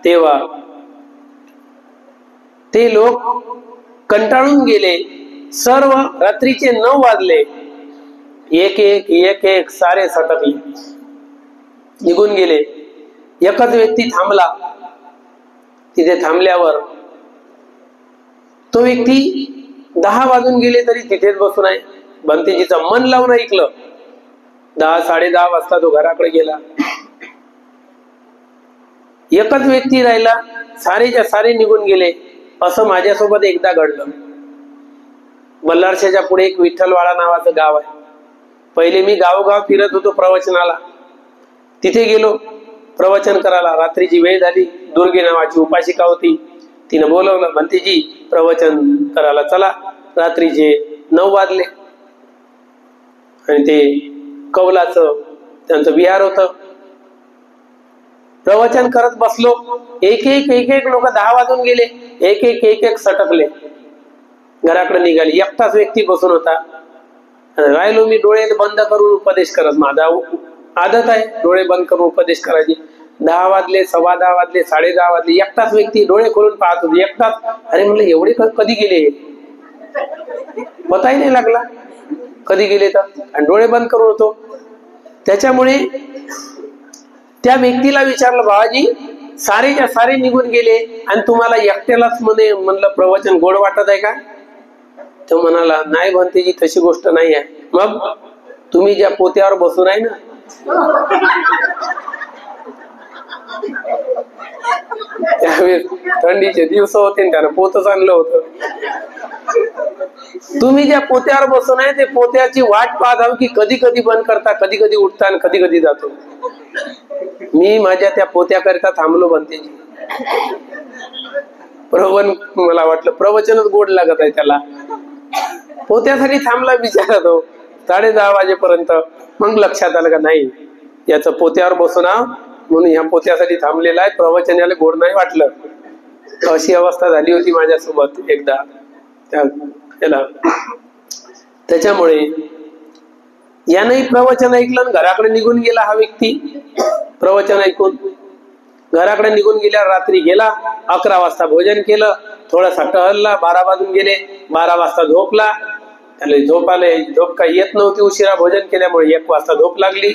तेव्हा ते लोक कंटाळून गेले. सर्व रात्रीचे 9 वाजले. एक एक सारे सटकले, निघून गेले. एकच व्यक्ती थांबला. तिथे थांबल्यावर तो व्यक्ती 10 वाजून गेले तरी तिथेच बसून आहे. बंतीजीचं मन लावून ऐकलं. 10, 10:30 वाजता तो घराकडे गेला. एकच व्यक्ती राहिला. सारेच्या सारे निघून गेले. असं माझ्यासोबत एकदा घडलं. बल्लारशाच्या पुढे एक विठ्ठलवाडा नावाचं गाव आहे. पहिले मी गावोगाव फिरत होतो प्रवचनाला. तिथे गेलो प्रवचन करायला. रात्रीची वेळ झाली. दुर्गे नावाची उपासिका होती. तिनं बोलवलं, बंतीजी प्रवचन करायला चला. रात्रीचे 9 वाजले आणि ते कौलाचं त्यांचं विहार होतं. प्रवचन करत बसलो. एक एक लोक 10 वाजून गेले. एक एक सटकले, घराकडे निघाले. एकटाच व्यक्ती बसून होता. राहिलो मी डोळे बंद करून उपदेश करत. माझा आदत आहे डोळे बंद करून उपदेश करायची. 10 वाजले, 10:15 वाजले, 10:30 वाजले. एकटाच व्यक्ती डोळे खोलून पाहत होती. एकटाच. अरे म्हणलं एवढे कधी गेले, पताही नाही लागला कधी गेले तर. आणि डोळे बंद करून होतो. त्याच्यामुळे त्या व्यक्तीला विचारलं, बाबाजी सारेच्या सारे निघून गेले आणि तुम्हाला एकट्यालाच म्हणलं प्रवचन गोड वाटत आहे का? तो म्हणाला, नाही बंतीजी तशी गोष्ट नाही आहे. मग तुम्ही ज्या पोत्यावर बसून आहे ना त्यावेळेस थंडीचे दिवस होते, त्यानं पोतच आणलं होतं. तुम्ही ज्या पोत्यावर बसून आहे ते पोत्याची वाट पाहत आहो की कधी कधी बंद करता, कधी कधी उठता आणि कधी कधी जातो. मी माझ्या त्या पोत्याकरिता थांबलो बनतेजी. मला वाटलं प्रवचनच गोड लागत आहे त्याला. पोत्यासाठी थांबला बिचारा तो 10:30 वाजेपर्यंत. मग लक्षात आलं का नाही, याचं पोत्यावर बसून म्हणून ह्या पोत्यासाठी थांबलेला आहे, प्रवचन याला गोड नाही वाटलं. अशी अवस्था झाली होती माझ्यासोबत एकदा त्याला. त्याच्यामुळे यानंही प्रवचन ऐकलं आणि घराकडे निघून गेला. हा व्यक्ती प्रवचन ऐकून घराकडे निघून गेल्या. रात्री गेला, 11 वाजता भोजन केलं, थोडासा टहलला, 12 वाजून गेले, 12 वाजता झोपला. त्याला झोप आले, झोप काही येत नव्हती उशिरा भोजन केल्यामुळे. 1 वाजता झोप लागली,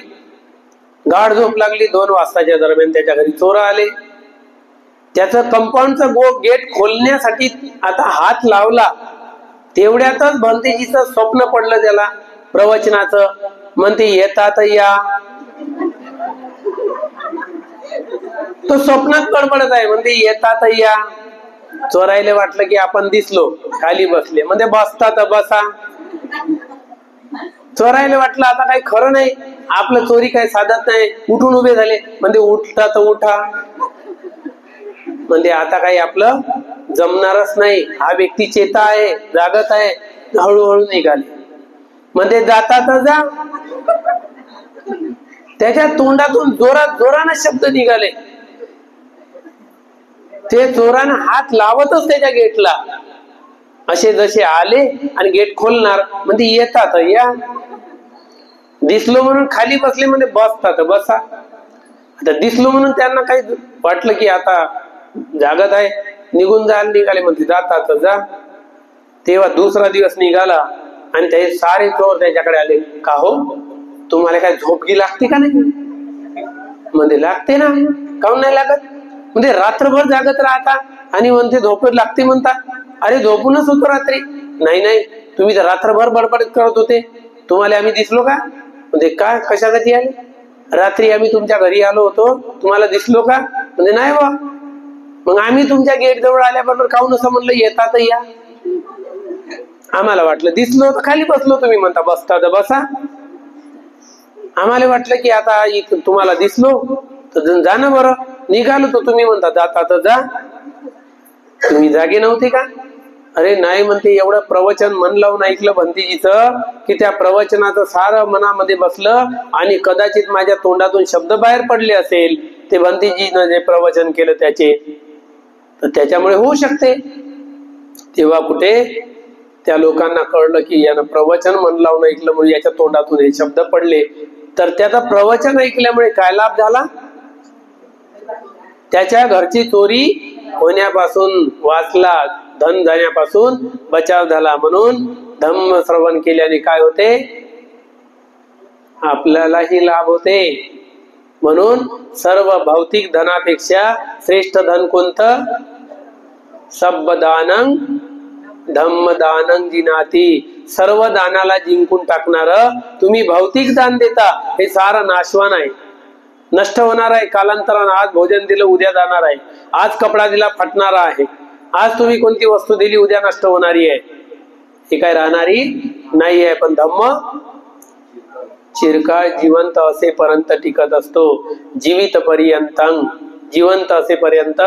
गाढ झोप लागली. 2 वाजताच्या दरम्यान त्याच्या घरी चोर आले. त्याचं कंपाऊंडचं गेट खोलण्यासाठी आता हात लावला, तेवढ्यातच भंतेजीचं स्वप्न पडलं त्याला प्रवचनाचं. म्हणते येतात या. तो स्वप्नात बडबडत आहे, म्हणते येतात या. चोरायला वाटलं की आपण दिसलो, खाली बसले. म्हणजे बसतात बसा. चोरायला वाटलं आता काही खरं नाही, आपलं चोरी काही साधत नाही. उठून उभे झाले, म्हणजे उठता तर उठा. म्हणजे आता काही आपलं जमणारच नाही. हा व्यक्ती चेता आहे, जागत आहे. हळूहळू निघाले. म्हणजे जाता तर जा. त्याच्या तोंडातून जोरानं शब्द निघाले. ते जोरानं हात लावतच त्याच्या गेटला. असे जसे आले आणि गेट खोलणार, म्हणजे येतात या. दिसलो म्हणून खाली बसले, म्हणजे बसतात बसा. आता दिसलो म्हणून त्यांना काही वाटलं की आता जागत आहे, निघून जायला निघाले. म्हणते जातात जा. तेव्हा दुसरा दिवस निघाला आणि ते सारे चोर त्याच्याकडे आले. का हो, तुम्हाला काय झोपगी लागते का नाही? म्हणजे लागते ना. काऊन नाही लागत? म्हणजे रात्रभर जागत राहता आणि म्हणते झोप लागते म्हणता. अरे झोपूनच होतो रात्री. नाही, तुम्ही तर रात्रभर बडबड करत होते, तुम्हाला आम्ही दिसलो का? म्हणजे काय, कशासाठी आले? रात्री आम्ही तुमच्या घरी आलो होतो, तुम्हाला दिसलो का? म्हणजे नाही बा. मग आम्ही तुमच्या गेट जवळ आल्याबरोबर काहून असं म्हणलं येतात या? आम्हाला वाटलं दिसलो तर खाली बसलो, तुम्ही म्हणता बसता तर बसा. आम्हाला वाटलं की आता तुम्हाला दिसलो तर जा ना बरं. निघालो तर तुम्ही म्हणता जाता तर जा. तुम्ही जागे नव्हते का? अरे नाही, म्हणते एवढं प्रवचन मन लावून ऐकलं भंतीजीचं की त्या प्रवचनाचं सारं मनामध्ये बसलं आणि कदाचित माझ्या तोंडातून शब्द बाहेर पडले असेल ते भंतीजीनं जे प्रवचन केलं त्याचे, तर त्याच्यामुळे होऊ शकते. तेव्हा कुठे त्या लोकांना कळलं की यानं प्रवचन मन लावून ऐकलं म्हणून याच्या तोंडातून हे शब्द पडले. तर त्याचा प्रवचन ऐकल्यामुळे काय लाभ झाला? त्याच्या घरची चोरी होण्यापासून वाचला, धन जाण्यापासून बचाव झाला. म्हणून धम्म श्रवण केल्याने काय होते? आपल्यालाही लाभ होते. म्हणून सर्व भौतिक धनापेक्षा श्रेष्ठ धन कोणतं? सब्बदानं धम्मदानं जिनाती. सर्व दानाला जिंकून टाकणार. तुम्ही भौतिक दान देता हे सारं नाशवान आहे, नष्ट होणार आहे कालांतरानं. आज भोजन दिलं उद्या जाणार आहे, आज कपडा दिला फाटणारा आहे, आज तुम्ही कोणती वस्तू दिली उद्या नष्ट होणारी आहे, हे काय राहणारी नाही आहे. पण धम्म चिरकाळ जिवंत असेपर्यंत टिकत असतो. जीवित पर्यंतं, जिवंत असेपर्यंत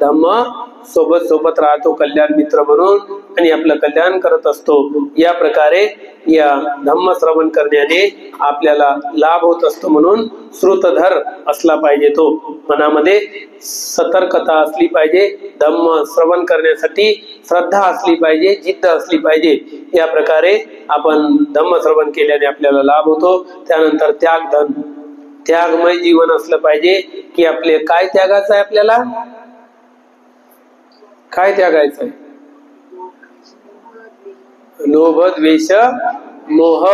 धम्म सोबत सोबत राहतो कल्याण मित्र म्हणून आणि आपलं कल्याण करत असतो. या प्रकारे या धम्म श्रवण करण्याने आपल्याला लाभ होत असतो. म्हणून श्रुतधर असला पाहिजे, तो मनामध्ये सतर्कता असली पाहिजे. धम्म श्रवण करण्यासाठी श्रद्धा असली पाहिजे, जिद्द असली पाहिजे. या प्रकारे आपण धम्म श्रवण केल्याने आपल्याला लाभ होतो. त्यानंतर त्यागधन, त्यागमय जीवन असलं पाहिजे. की आपले काय त्यागाचं आहे? आपल्याला काय त्यागायचं आहे? लोभ, द्वेष, मोह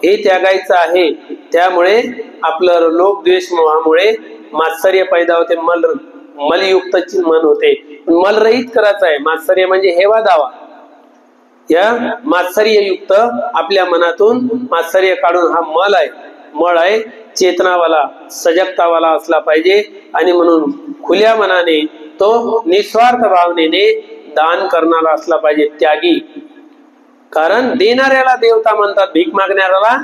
हे त्यागायचं आहे. त्यामुळे आपलं लोभ, द्वेष, मोहामुळे मात्सर्य पैदा होते. मलयुक्त मन होते. मलरहित करायचं आहे. मात्सर्य म्हणजे हेवा दावा. या मात्सर्ययुक्त आपल्या मनातून मात्सर्य काढून, हा मल आहे मळ आहे, चेतनावाला, सजगतावाला असला पाहिजे. आणि म्हणून खुल्या मनाने तो निस्वार्थ भावनेने दान करणारा असला पाहिजे, त्यागी. कारण देणाऱ्याला देवता म्हणतात, भीक मागणाऱ्याला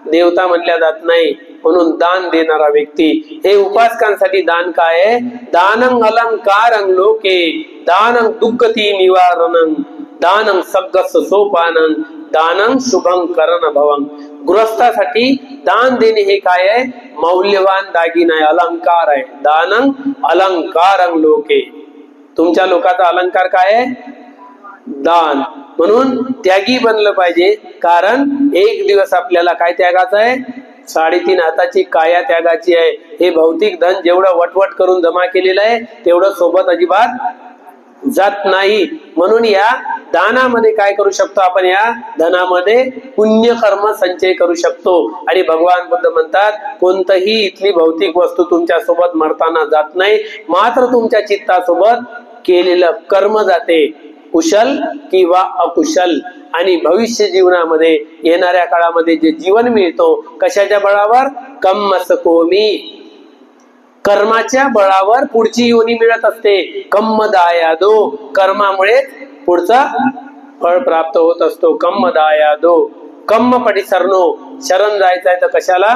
देवता म्हणल्या जात नाही. म्हणून दान देणारा व्यक्ती हे उपासकांसाठी दान काय आहे? दानं अलंकारं लोके, दानं दुर्गती निवारणं, दानं सग्गस सोपानं, दानं शुभं करण भवं. गृहस्थासाठी दान देणे हे काय आहे? मौल्यवान दागिना आहे, अलंकार आहे. दानं अलंकारं लोके. तुमच्या लोकांचा अलंकार काय आहे? दान. म्हणून त्यागी बनलं पाहिजे. कारण एक दिवस आपल्याला काय त्यागाचं आहे? 3.5 हाताची काया त्यागाची आहे. हे भौतिक धन जेवढं वटवट करून जमा केलेलं आहे तेवढं सोबत अजिबात जात नाही. म्हणून या दानामध्ये काय करू शकतो आपण? या धनामध्ये पुण्यकर्म संचय करू शकतो. आणि भगवान बुद्ध म्हणतात, कोणतही इथली भौतिक वस्तू तुमच्या सोबत मरताना जात नाही, मात्र तुमच्या चित्तासोबत केलेलं कर्म जाते, कुशल किंवा अकुशल. आणि भविष्य जीवनामध्ये येणाऱ्या काळामध्ये जे जीवन मिळतो कशाच्या बळावर? कम्मसकोमी, कर्माच्या बळावर पुढची योनी मिळत असते. कम्मदायादो, कर्मामुळे पुढचा फळ प्राप्त होत असतो. कम्मदायादो. कम्म पटिसरणो, शरण जायचंय तर कशाला?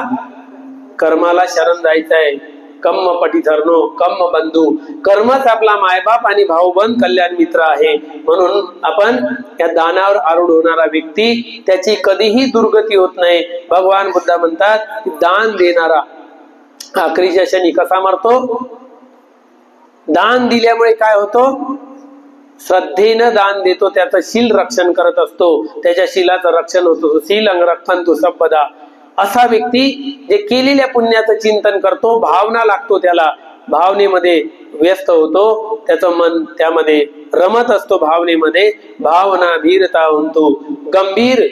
कर्माला शरण जायचंय. कम्म पटिधरणो, कम्म बंधू. कर्मच आपला मायबाप आणि भाऊबंद कल्याण मित्र आहे. म्हणून आपण या दानावर आरूढ होणारा व्यक्ती त्याची कधीही दुर्गती होत नाही. भगवान बुद्ध म्हणतात, दान देणारा आखरीच्या क्षणी कसा मरतो? दान दिल्यामुळे काय होतो? श्रद्धेनं दान देतो, त्याचं शील रक्षण करत असतो, त्याच्या शीलाचं रक्षण होतो. शील अंगरक्षन्तु संपदा. असा व्यक्ती जे केलेल्या पुण्याचं चिंतन करतो, भावना लागतो त्याला, भावनेमध्ये व्यस्त होतो, त्याचं मन त्यामध्ये रमत असतो. भावनेमध्ये भावना भीरता होतो, गंभीर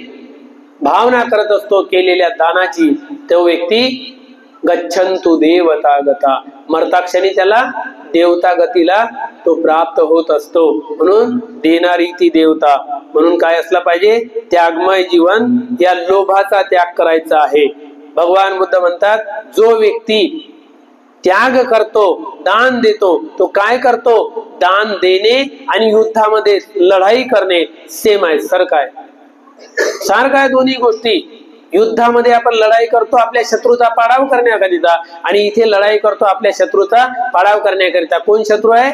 भावना करत असतो केलेल्या दानाची. तो व्यक्ती गच्छन्तु देवता गता, मरताक्षणी त्याला देवता गतीला तो प्राप्त होत असतो. म्हणून देणारी ती देवता. म्हणून काय असला पाहिजे? त्यागमय जीवन. या लोभाचा त्याग करायचा आहे. भगवान बुद्ध म्हणतात, जो व्यक्ती त्याग करतो, दान देतो, तो काय करतो? दान देणे आणि युद्धामध्ये लढाई करणे सेम आहे, सारखं आहे दोन्ही गोष्टी. युद्धामध्ये आपण लढाई करतो आपल्या शत्रूचा पाडाव करण्याकरिता, आणि इथे लढाई करतो आपल्या शत्रूचा पाडाव करण्याकरिता. कोण शत्रू आहे?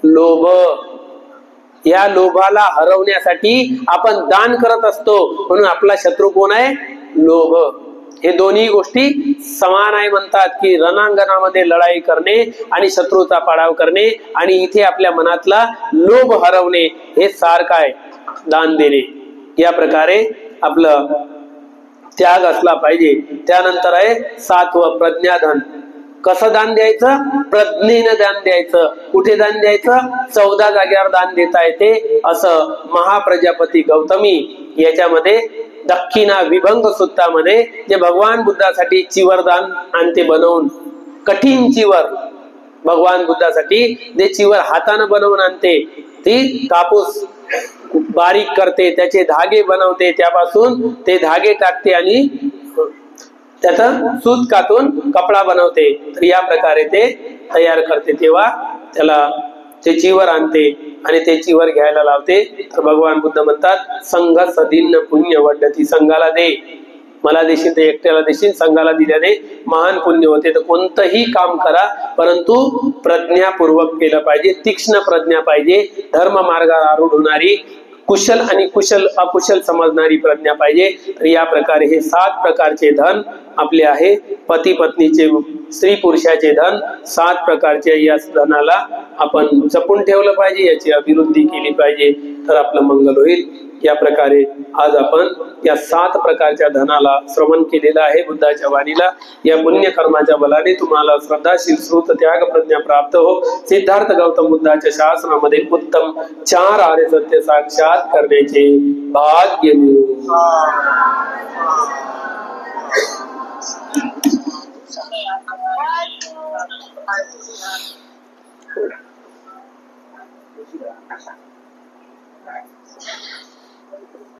लोभ. या लोभाला हरवण्यासाठी आपण दान करत असतो. म्हणून आपला शत्रू कोण आहे? लोभ. हे दोन्ही गोष्टी समान आहे. म्हणतात की रणांगणामध्ये लढाई करणे आणि शत्रूचा पाडाव करणे, आणि इथे आपल्या मनातला लोभ हरवणे हे सारखं आहे, दान देणे. या प्रकारे आपलं त्याग असला पाहिजे. त्यानंतर आहे 7वं प्रज्ञाधन. कसं दान द्यायचं? प्रज्ञेनं दान द्यायचं. कुठे दान द्यायचं? 14 जागेवर दान देता येते असं महाप्रजापती गौतमी याच्यामध्ये दक्षिणा विभंग सूत्रामध्ये जे भगवान बुद्धासाठी चिवर दान आणते बनवून, कठीण चिवर. भगवान बुद्धासाठी जे चिवर हातानं बनवून आणते, ती कापूस बारीक करते, त्याचे धागे बनवते, त्यापासून ते धागे टाकते आणि त्याचं सूत कातून कपडा बनवते. तर या प्रकारे ते तयार करते. तेव्हा त्याला ते चिवर आणते आणि ते चिवर घ्यायला लावते. तर भगवान बुद्ध म्हणतात, संघ सदिन्न पुण्य वड्डती. संघाला दे, मला देशील ते एकट्याला देशील, संघाला दिल्याने महान पुण्य होते. तर कोणतंही काम करा, परंतु प्रज्ञापूर्वक केलं पाहिजे, तीक्ष्ण प्रज्ञा पाहिजे, धर्म मार्गावर आरूढ होणारी, कुशल आणि कुशल अकुशल समजणारी प्रज्ञा पाहिजे. तर या प्रकारे हे 7 प्रकारचे धन आपले आहे. पती पत्नीचे, स्त्री पुरुषाचे धन 7 प्रकारचे. या धनाला आपण जपून ठेवलं पाहिजे, याची अभिवृद्धी केली पाहिजे, तर आपलं मंगल होईल. या प्रकारे आज आपण या 7 प्रकारच्या धनाला श्रवण केलेलं आहे बुद्धाच्या वाणीला. या पुण्य कर्माच्या बलाने तुम्हाला श्रद्धाशील श्रुत त्याग प्रज्ञा प्राप्त हो. सिद्धार्थ गौतम बुद्धाच्या शासनामध्ये उत्तम 4 आर्य सत्य साक्षात करण्याचे भाग्य मिळो.